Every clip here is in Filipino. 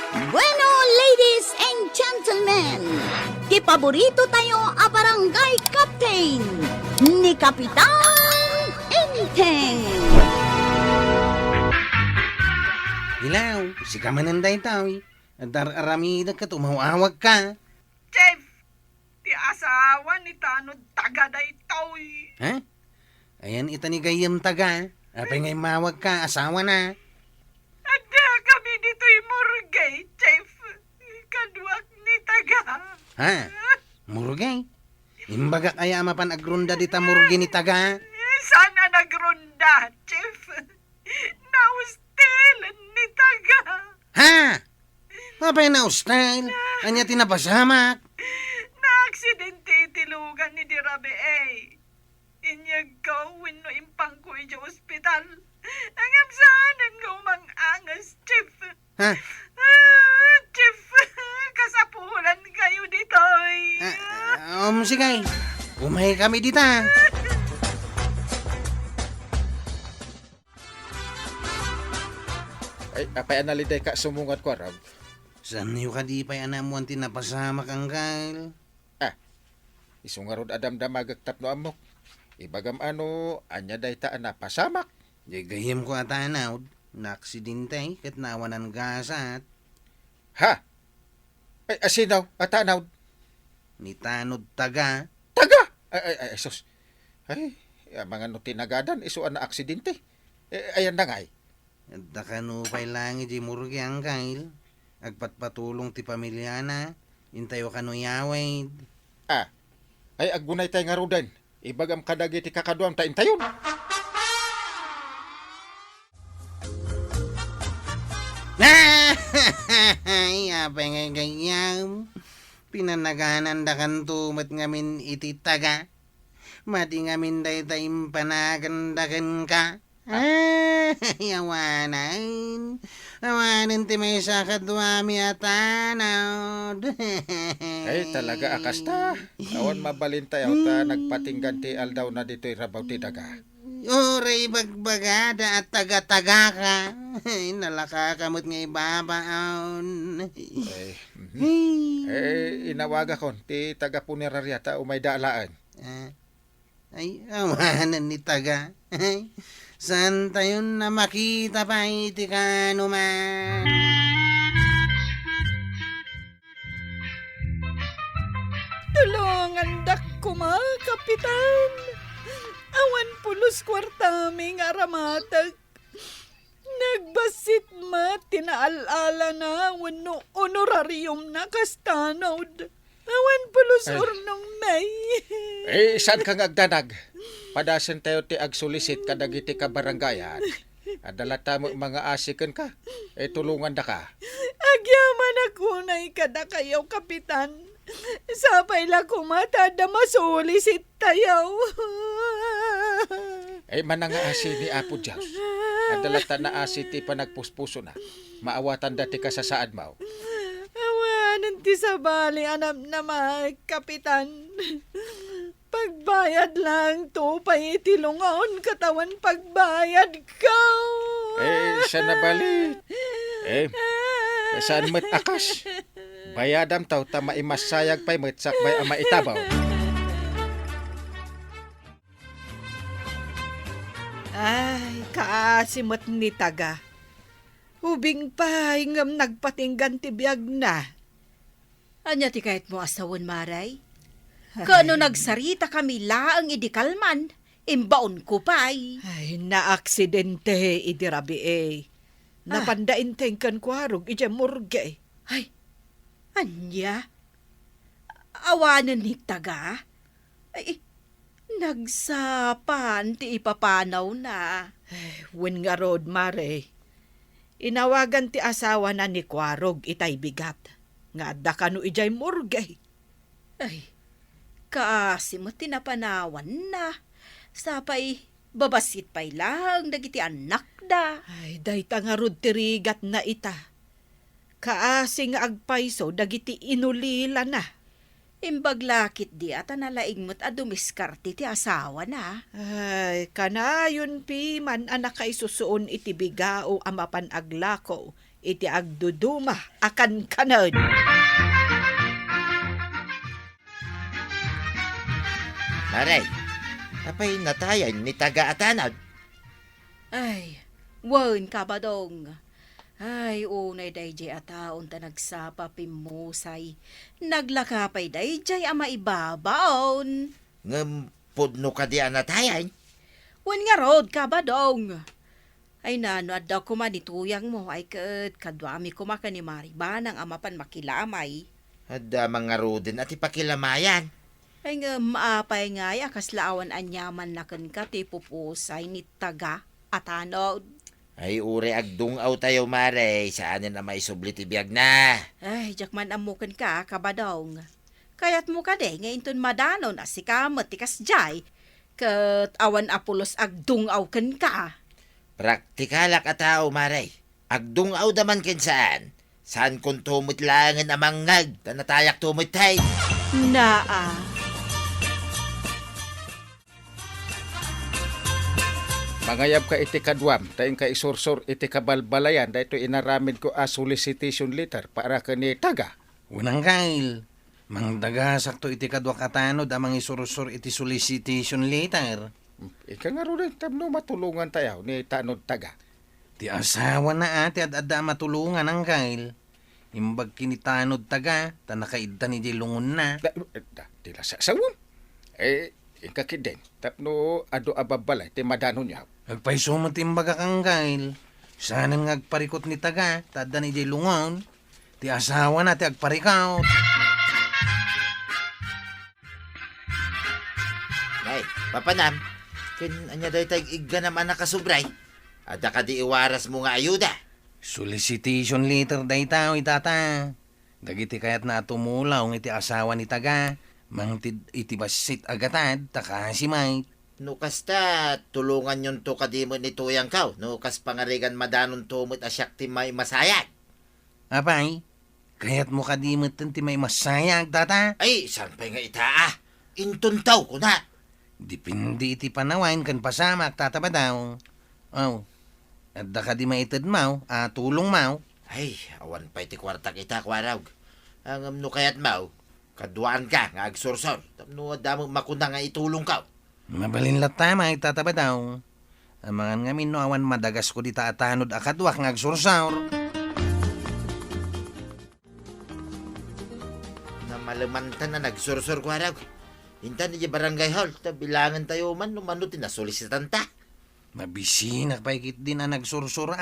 Bueno, ladies and gentlemen, kipaborito tayo a barangay captain ni Kapitan Enteng. Hilaw, si kamananday tao. Dar-aramida ka, tumawawag ka. Chef, ti asawa ni Tanod taga day toy. Ha? Ayan, ita ni gayam taga. Apay ngay mawag ka, asawa na. Ada kami dito'y murgay, Chef. Kaduak ni taga. Ha? Murugay? Imbaga kaya mapan agrunda dita murgi ni taga. Sana nagronda, Chef. Naustilan ni taga. Ha? Apay na style. Anya tinapasamak. Na-aksidente itilugan ni Dirabe eh. Inyag ko, wino impang ko sa ospital. Ang amsanan ko mang angas, Chef. Ha? Chef, kasapulan kayo dito'y. Sige. Umay kami dita. Ay, apay analiday ka sumungat ko, Rab. Saan niyo ka di pa'y anamuan tinapasamak ang kail? Isungarod adam damagagtap no amok. Ibagam ano, anya day ta na pasamak. Di gayam ko atanaw. Na-aksidente kat nawanan gasat. Ha? Ay, asinaw, atanaw. Ni tanod taga. Taga! Ay, sus. Ay, mga no tinagadan, isuan na aksidente. Ayan na ngay. At nakanupay lang di murgi ang kail. Agpatpatulong ti pamilya na. Intayo kanuyaway. Ay, agunay tayo nga rudan. Ibagam kadagi ti kakaduam ta intayon. Ay, apay nga gayam. Pinanaganan da kantumat ngamin iti taga. Mati ngamin day tayong panagandagan ka. Awanan. Awanan ti may sakadwami at anod. Ay, talaga akas ta. Awan mabalintay ta nagpatinggan ti aldaw na dito'y rabaw ti daga. Uray bagbagada at taga-taga ka. Ay, nalakakamot nga ibabaon. Inawaga kon, ti taga puneraryata umay daalaan. Ay, awanan ni taga. Ay, saan tayo na makita pa iti kanuman? Tulungan dak ko Kapitan. Awan pulos kwartami nga ramatag. Nagbasit tinaalala na wano honorarium na kastanod. Awan pulos Ay. urnong may. Saan ka ngagdanag? Padasan tayo ti agsulisit kadagiti ka barangayan. Adalata mo mga asikan ka. Tulungan da ka. Agyaman akunay kada kayo, Kapitan. Sapay la kumata da masulisit tayo. Mananga asi ni Apo Diyos. Adalata na asi ti panagpuspuso na. Maawatan dati ka sa saad mo. Awanan ti sabali anam na Kapitan. Pagbayad lang to paitilungaon katawan pagbayad ka. Siya na balit. Saan mo't akas? Bayadam taw ta maimasayag pa'y mo't sakbay ang maitabaw. Ay, kaasimot ni taga. Hubing pa hingam nagpatinggan ti biyag na. Anya ti kahit mo asawon, Maray? Kano nagsarita kami laang idikalman, imbaon ko pa'y. Ay, na-aksidente idirabi eh. Napandain tengkan kwarog ija murge. Ay, anya? Awanan ni taga? Ay, nagsapan ti ipapanaw na. Wen nga rod, Mare. Inawagan ti asawa na ni kwarog itay bigat. Nga adda kano ijay murge. Ay, kasi mo tinapanawan na. Sapay, babasit pa'y lang, dagiti anak da. Ay, dayta nga rod tirigat na ita. Kaasi nga agpayso, dagiti inulila na. Imbaglakit di at nalaing mo't adumiskarte ti asawa na. Ay, kanayon pi man anak kay susuon iti biga o amapan aglako. iti agduduma akan kanon. Maray, apay natayan ni taga-atanod. Ay, wan kabadong. Ay, unay dayjay ataon ta nagsapa pimusay. Naglakapay dayjay ama ibabaon. Pudno ka di anatayan. Wan nga rod kabadong. Ay nano at daw kumanituyang mo ay kadwami kumaka ni Mariban ang amapan makilamay. Ada mga rodin at ipakilamayan. Ay nga maapay nga ay akaslaawan anyaman na kan ka ti pupusay ni taga atanod. Ay ure agdungaw tayo maray, saanin na maisubli ti biyag na. Ay, jakman amukan ka, kabadong. Kayat mo ka de, ngayon ton madano na si kamat tikas jay. Kat awan apulos agdungaw kan ka. Praktikalak at tao maray, agdungaw daman kin saan. Saan kung tumutlangan amang ngag, tanatayak tumutay. Naa. Mangayab ka iti kadwam, tayong ka isursur iti kabalbalayan, dahito inaramid ko a solicitation letter para ka ni taga. Unang kail. Mang daga sakto iti kadwak atanod amang isurusur iti solicitation letter. Ika nga rin, tamno matulungan tayo ni tanod taga. Ti asawa na ati at adda matulungan ang kail. Imbag kinitanod taga, tanakaidta ni di lungon na. Tila sa sawam. Ika kiden, tapno ado ababalay, ti madano niya. Agpaisumat imbaga kang kail. Sanan ngagparikot ni taga, tada ni di lungon. Ti asawa na ti agparikaw. Ay, papanam, anya dahi tayong igga naman nakasubray. Ada ka di iwaras mo nga ayuda. Solicitation letter day tao itata. Dagiti kayat na tumulaw ng iti asawa ni taga. Mang iti basit agatad, takasimay. Nukas ta, tulungan yun to kadimo ni tuyang kaw. Nukas pangarigan madanon tumot asyak ti may masayag. Apay, kayat mo kadimot ti may masayag tata. Ay, saan pa nga itaa? Intuntaw ko na. Dipindi iti panawain kan pasamak tataba daw. Oh, at da ka di maitid mau, tulong mau. Ay, awan pa iti kwarta kita kwarag. Ang amno kayat mau, kaduaan ka nga agsursor. Tapno adamang makuna nga itulong ka. Mabalin tama itataba daw. Amangan nga no awan madagas ko di taatanod akadwak nga agsursaur. Na malamantan na nagsursor kwarag. Hintan niya barangay hall, bilangan tayo man, numanutin na solisitan ta. Mabisinak pa ikit din na nagsursura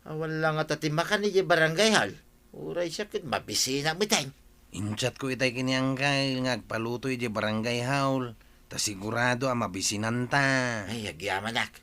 Awan lang at atimakan niya barangay hall. Uray siya kit mabisina mo tayo. Inchat ko itay kiniyang kay ngagpalutoy di barangay haul. Ta sigurado mabisinan ta. Ay, agyaman nak.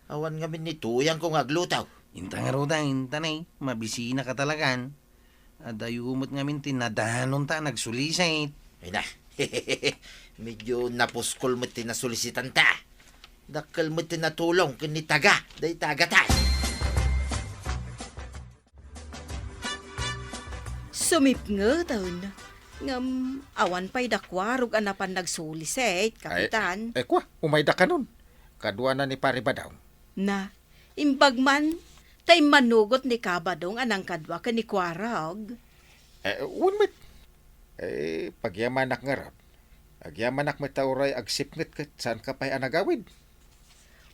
Awan nga minituyang ko ngaglutaw. Inta nga roda, inta na mabisina ka talagan. Adayumot nga min tinadahanon ta nagsulisay. Ay na, medyo napuskol mo tinasolisitan ta. Dakal mo tinatulong kinitaga, day tagatan. Sumip nga taon. Ngam, awan pa'y dakwarog anapan nagsulisit, kapitan. Kwa, umayda ka nun. Kadwa na ni Paribadaw. Na, imbagman, tay manugot ni Kabadong anang kadwa ka ni Kwarog. One minute. Pagyamanak nga rap. Agyamanak may tauray agsipnit ka, saan ka pa'y anagawid?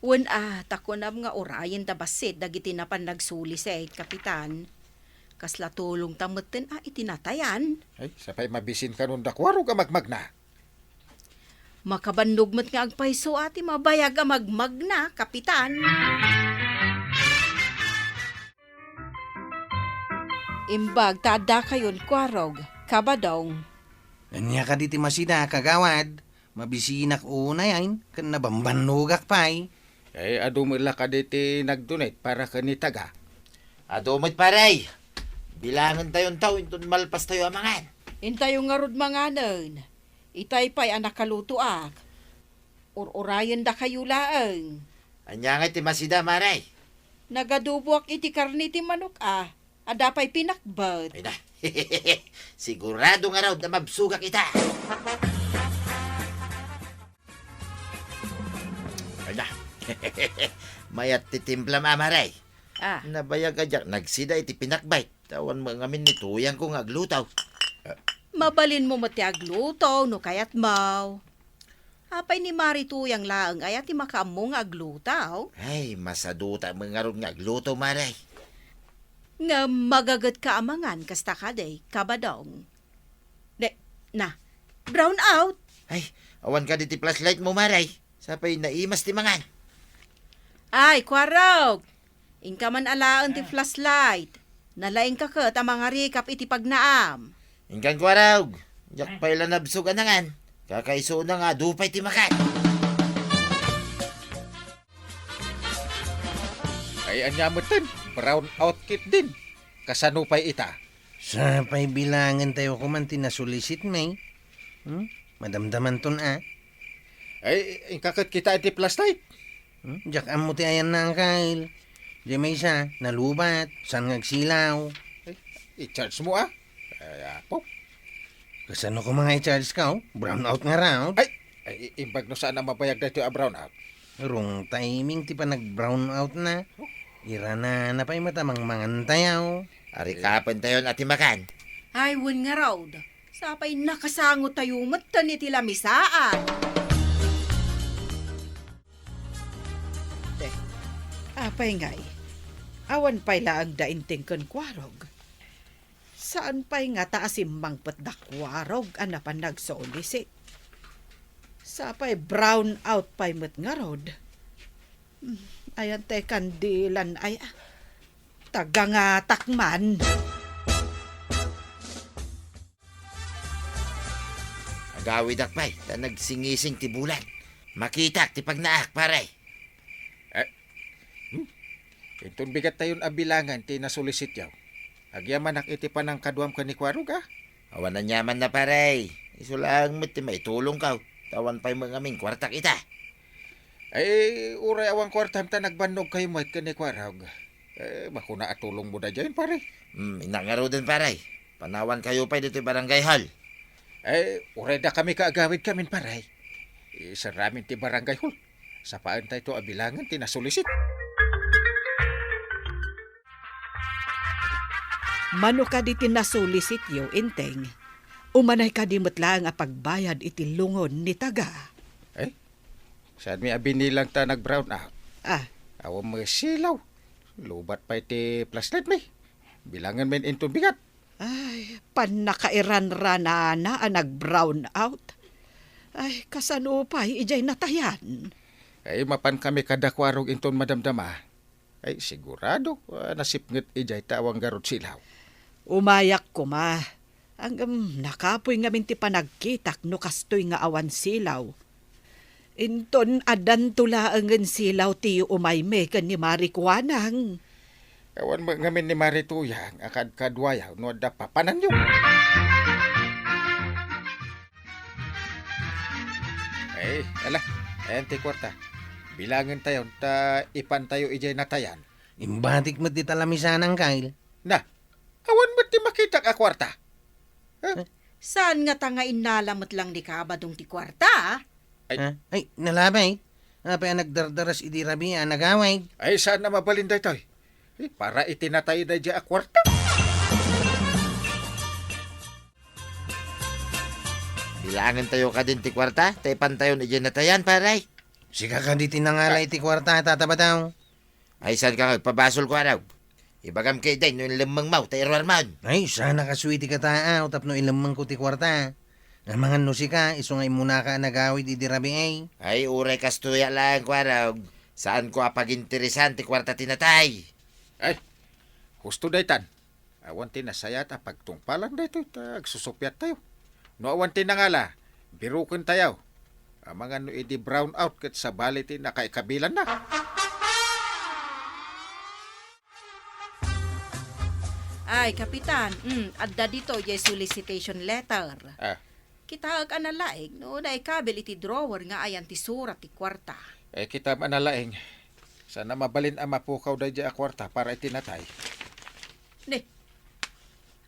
Wan takunam nga orayan da basit dagiti napan nagsulisit, kapitan. Kasla tulong tamutin itinatayan. Ay, sapay mabisin ka nun dakwaro ka magmag na. Makabandugmat nga agpaiso ati mabayag magmag na, kapitan. Imbag tada kayon Kwarog, Kabadong. Anya ka diti masida kagawad. Mabisinak una yan, kan nabambanugak pa'y. Adumila ka diti nagdunit para ka ni taga. Adumot paray. Bilangan tayong tao, intun malpas tayo amangan. Intayo nga rod manganan. Itay pa'y anak kalutuak. Urayan da kayo laang. Anya nga ti masida maray. Nagadubuak iti karni ti manok Ada pa'y pinakbat. Ay na, sigurado nga raw na mabsuga kita. Ay na, mayat titimpla mamaray. Ah, Nabayag ajak nagsida iti pinakbait. Tawan mo ngamin ni tuyang ko nga aglutaw. mabalin mo mati agluto no kayat mau. Apay ni Marituyang laang ay ati makaamong aglutaw. Ay, masaduta mga ron nga aglutaw maray. Nga magagat ka amangan kasta kaday, kabadong. Na, brown out. Ay, awan ka diti flashlight mo maray. Sapay naimas ti mangan. Ay, kwarog. Ingka man alaan ti flashlight. Nalaing ka kat ang mga rikap iti pagnaam. Ingkan ko araw. Jak pa ilan nabsog anangan. Kakaiso na nga dupay ti makan. Ay anyamutin, brown out kit din. Kasanupay ita. Sa pa'y bilangan tayo kuman tinasulisit may. Madamdaman ton Ay, ingkakit kita iti flashlight. Diyak amo ti ayan na ang kail. Di may isa, nalubat, saan ngagsilaw. I-charge mo Ay, apo. Kasano ko mga i-charge ka, brown out nga raw. Ay, imbag no saan na mabayag na ito a brown out. Rung timing ti pa nag-brown out na. Ira na napay matamang mangantayaw. Ari kapan tayo ati makan. Ay, wun nga raw. Sapay nakasangot tayo matan iti lamisaan. Apay ngay. Awan pa'y laang dainting kan kwarog. Saan pa'y nga taasimmang patdakwarog anapan nagsolisik. Sapay brown out pa'y mat nga rod. Ayan te kandilan ay tagangatak man. Agawid akpay, ta nagsingising ti bulan. Makita ti pagnaak paray. Itong bigat tayon abilangan ti nasulisit yaw. Agyaman iti pa ng kaduam ka ni Kwarog Awan na nyaman na paray. Iso lang mo ti may tulong ka. Tawan pa'y mga aming kwartak ita. Ay, uray awang kwartam ta nagbanog kayo mo ka ni Kwarog. Makuna at tulong mo na dyan pare. Inangaro din paray. Panawan kayo pa dito barangay hall. Ay, uray da kami kaagawid kamin paray. Isa ramin ti barangay hall. Sa paan tayo ito abilangan ti nasulisit. Mano ka di tinasulisit yo, inteng. Umanay ka di matlang a pagbayad iti lungon ni taga. Saan mi abinilang ta nag-brown out? Awang mga silaw. Lubat pa iti flashlight mi. Bilangan men into bigat. Ay, panakairan-rana na nag-brown out. Ay, kasano pa ijay natayan. Ay, mapan kami kada Kwarog inton madamdama. Ay, sigurado nasipnget ijay tawang garot silaw. Umayak ko ma. Ang nakapoy nga minti panagkitak no kastoy nga awan silaw. Inton adan tula ang silaw ti umayme kan ni Marikuanang. Awan mo ngamin ni Marituyang akad kadwayaw no da papanan yun. Ay, ala, ayan ti kwarta. Bilangan tayo, ta ipan tayo ijay natayan. Imbatik mo ti talamisan ang kail. Na, awan mo ti makita ka kwarta. Saan nga tanga inalamot lang ni kabadong ti kwarta? Ay, nalabay. Apay nagdardaras iti rabi nagaway. Ay, saan na mabalinday tayo? Para itinatay na dyan a kwarta. Bilangan tayo ka din ti kwarta. Taipan tayo ni natayan paray. Sika ka di tinangalay ti kwarta tatabataw. Ay, saan ka magpabasol ko araw? Ibagam kay day no limang mau tayo arman. Ay, sana kaswiti ka taaw tapno ilamang ko ti kwarta. Ang mga nusika, isungay muna ka nagawid iti rabi ay. Ay, uray kastuya lang ko araw. Saan ko apag-interesan ti kwarta tinatay? Ay, husto daytan. Awan tinasayat a pagtungpalan dayto, agsusupyat tayo. No awan tinangala, birukin tayo. Ang mga no edi brown out kat sa baliti na kay kabilan na. Ay, kapitan, adda dito yung solicitation letter. Kita ag analaing, no, na ikabil iti drawer nga ayan ti surat ti kwarta. Kita manalaing. Sana mabalin ang mapukaw da dya a kwarta para itinatay. Ne,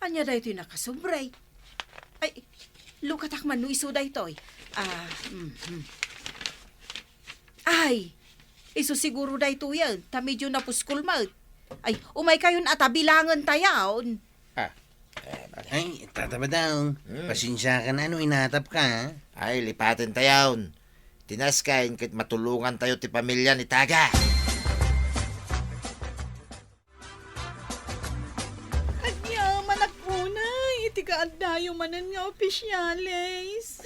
anya da ito nakasubray. Ay, lukatak man no iso da ito. Ay, iso siguro da ito yan. Ta medyo napuskul ma. Ay, umay kayon ata bilangan tayaon. Ay, tataba daw. Pasensya ka na, inatap ka, ha? Ay, lipatin tayon. Tinaskain kit matulungan tayo ti pamilya ni Taga. Anya, managpunay. Itigaan dayo manan nga opisyales.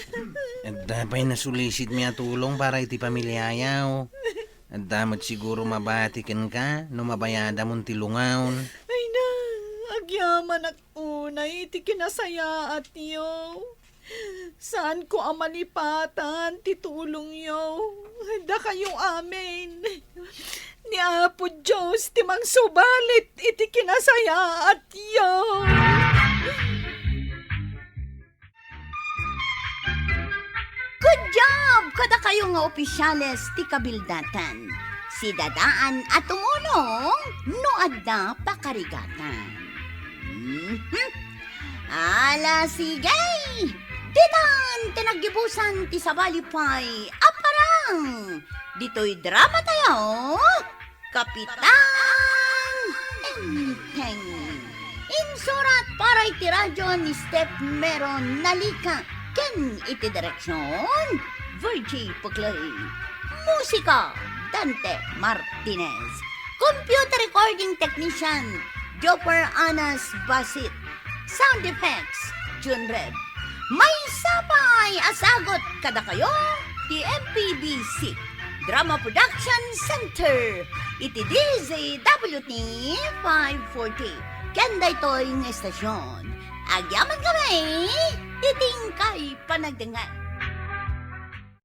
At dapay nasulisit miya tulong para iti pamilyayaw. At damat siguro mabatikan ka, no mabayada mong tilungaon. Ay na, agyaman at unay, iti kinasaya at yo. Saan ko amalipatan, titulong yo. Da kayo amin. Ni Apo Diyos, timang subalit, iti kinasaya at yo. Good job! Kada kayo nga opisyales ti kabildatan. Si dadaan at tumulong no adda pakarigatan. Ala sigay! Ditan tinagibusan ti sabalipay aparang! Dito'y drama tayo, Kapitan Enteng. Insurat para iti radyo ni Step Meron Nalika. Ken iti direksyon, Virgie Puclay. Musika, Dante Martinez. Computer recording technician, Jopper Anas Basit. Sound effects, June Reb. May sabay asagot kada kayo, ti MPBC. Drama Production Center. Iti DZWT 540. Kenda ito'y ng estasyon. Agyaman kami, iting kay panagdangat.